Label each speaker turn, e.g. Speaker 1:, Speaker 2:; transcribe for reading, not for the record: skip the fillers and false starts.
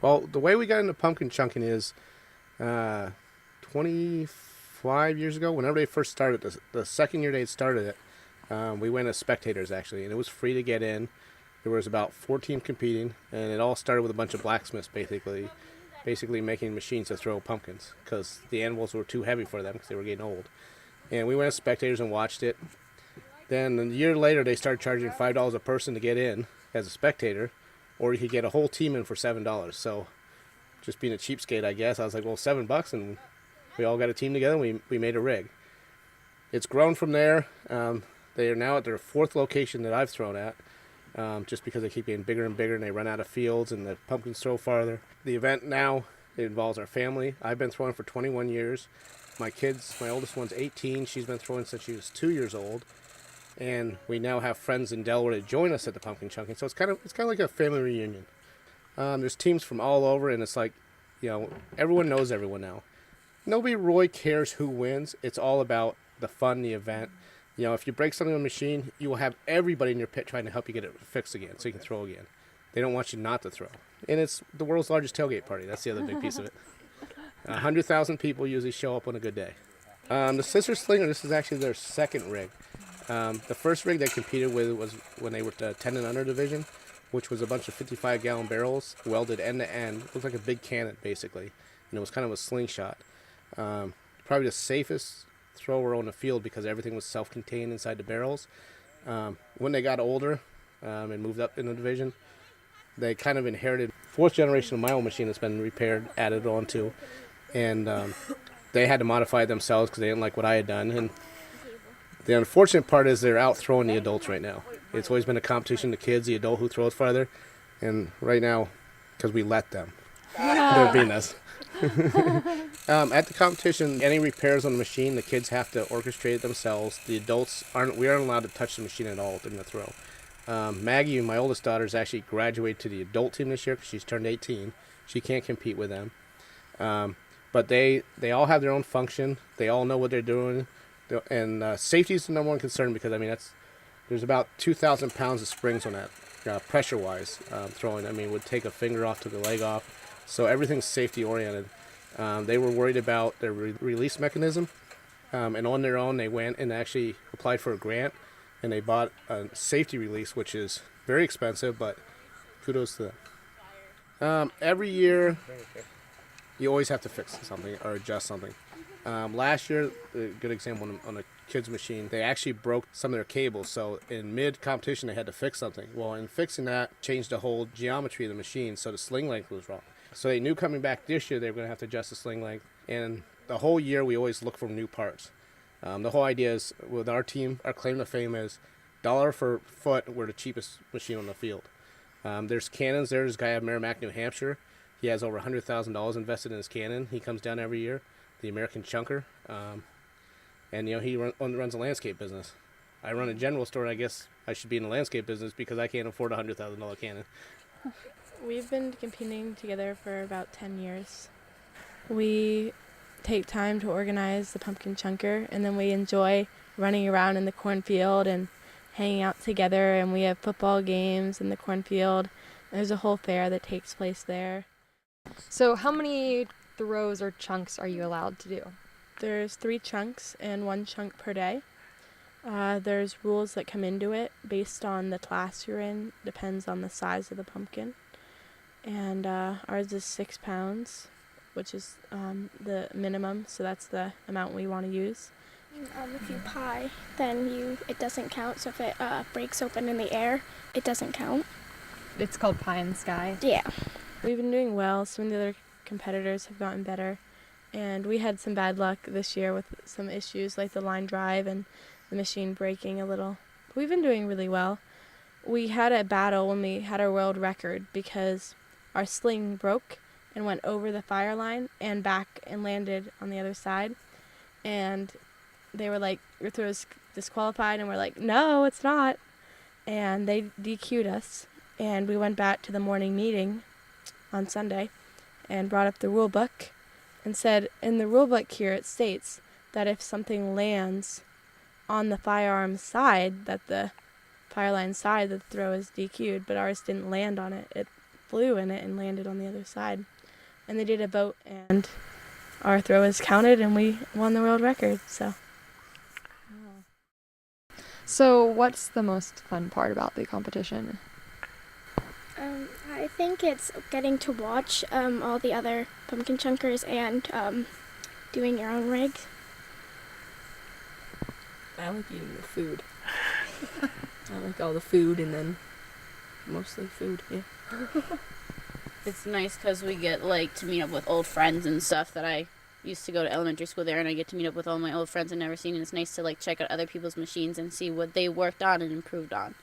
Speaker 1: Well, the way we got into pumpkin chunking is 25 years ago, whenever they first started, the second year they started it, we went as spectators actually, and it was free to get in. There was about 4 teams competing, and it all started with a bunch of blacksmiths basically making machines to throw pumpkins because the animals were too heavy for them because they were getting old. And we went as spectators and watched it. Then a year later, they started charging $5 a person to get in as a spectator, or you could get a whole team in for $7. So, just being a cheapskate, I guess, I was like, well, $7, and we all got a team together, and we made a rig. It's grown from there. They are now at their 4th location that I've thrown at, just because they keep getting bigger and bigger, and they run out of fields, and the pumpkins throw farther. The event now, it involves our family. I've been throwing for 21 years. My kids, my oldest one's 18. She's been throwing since she was 2 years old. And we now have friends in Delaware to join us at the pumpkin chunking. So it's kind of like a family reunion. There's teams from all over, and it's like, everyone knows everyone now. Nobody really cares who wins. It's all about the fun, the event. If you break something on the machine, you will have everybody in your pit trying to help you get it fixed again so you can throw again. They don't want you not to throw. And it's the world's largest tailgate party. That's the other big piece of it. 100,000 people usually show up on a good day. The Sister Slinger, this is actually their 2nd rig. The first rig they competed with was when they were the 10 and under division, which was a bunch of 55-gallon barrels welded end to end. It looked like a big cannon, basically, and it was kind of a slingshot. Probably the safest thrower on the field because everything was self-contained inside the barrels. When they got older and moved up in the division, they kind of inherited 4th generation of my own machine that's been repaired, added on to, and they had to modify it themselves because they didn't like what I had done. And the unfortunate part is they're out throwing the adults right now. It's always been a competition, the kids, the adult who throws farther. And right now, because we let them, they're beating us. At the competition, any repairs on the machine, the kids have to orchestrate it themselves. The adults we aren't allowed to touch the machine at all during the throw. Maggie, my oldest daughter, is actually graduated to the adult team this year because she's turned 18. She can't compete with them. But they all have their own function. They all know what they're doing. And safety is the number one concern because, there's about 2,000 pounds of springs on that, pressure-wise, throwing. Would take a finger off, took a leg off. So everything's safety-oriented. They were worried about their release mechanism. And on their own, they went and actually applied for a grant. And they bought a safety release, which is very expensive, but kudos to them. Every year, you always have to fix something or adjust something. Last year, a good example on a kid's machine, they actually broke some of their cables. So in mid-competition, they had to fix something. Well, in fixing that, changed the whole geometry of the machine, so the sling length was wrong. So they knew coming back this year they were going to have to adjust the sling length. And the whole year, we always look for new parts. The whole idea is, with our team, our claim to fame is $1 per foot, we're the cheapest machine on the field. There's cannons. There's a guy at Merrimack, New Hampshire. He has over $100,000 invested in his cannon. He comes down every year, the American Chunker. And he runs a landscape business. I run a general store, and I guess I should be in the landscape business because I can't afford a $100,000 cannon.
Speaker 2: We've been competing together for about 10 years. We take time to organize the pumpkin chunker, and then we enjoy running around in the cornfield and hanging out together, and we have football games in the cornfield. There's a whole fair that takes place there.
Speaker 3: So how many throws or chunks are you allowed to do?
Speaker 2: There's 3 chunks and 1 chunk per day. There's rules that come into it based on the class you're in, depends on the size of the pumpkin. And ours is 6 pounds, which is the minimum, so that's the amount we want to use.
Speaker 4: If you pie, then it doesn't count, so if it breaks open in the air, it doesn't count.
Speaker 3: It's called pie in the sky.
Speaker 4: Yeah.
Speaker 2: We've been doing well. Some of the other competitors have gotten better, and we had some bad luck this year with some issues like the line drive and the machine breaking a little. But we've been doing really well. We had a battle when we had our world record because our sling broke and went over the fire line and back and landed on the other side. And they were like, your throw is disqualified, and we're like, no, it's not. And they DQ'd us, and we went back to the morning meeting on Sunday and brought up the rule book and said, in the rule book here it states that if something lands on the firearm side, that the fire line side, that the throw is DQ'd, but ours didn't land on it. It flew in it and landed on the other side. And they did a vote, and our throw was counted, and we won the world record.
Speaker 3: So what's the most fun part about the competition?
Speaker 4: I think it's getting to watch all the other pumpkin chunkers and doing your own rigs.
Speaker 5: I like eating the food. I like all the food and then mostly food, yeah.
Speaker 6: It's nice because we get like to meet up with old friends and stuff that I used to go to elementary school there, and I get to meet up with all my old friends I've never seen, and it's nice to like check out other people's machines and see what they worked on and improved on.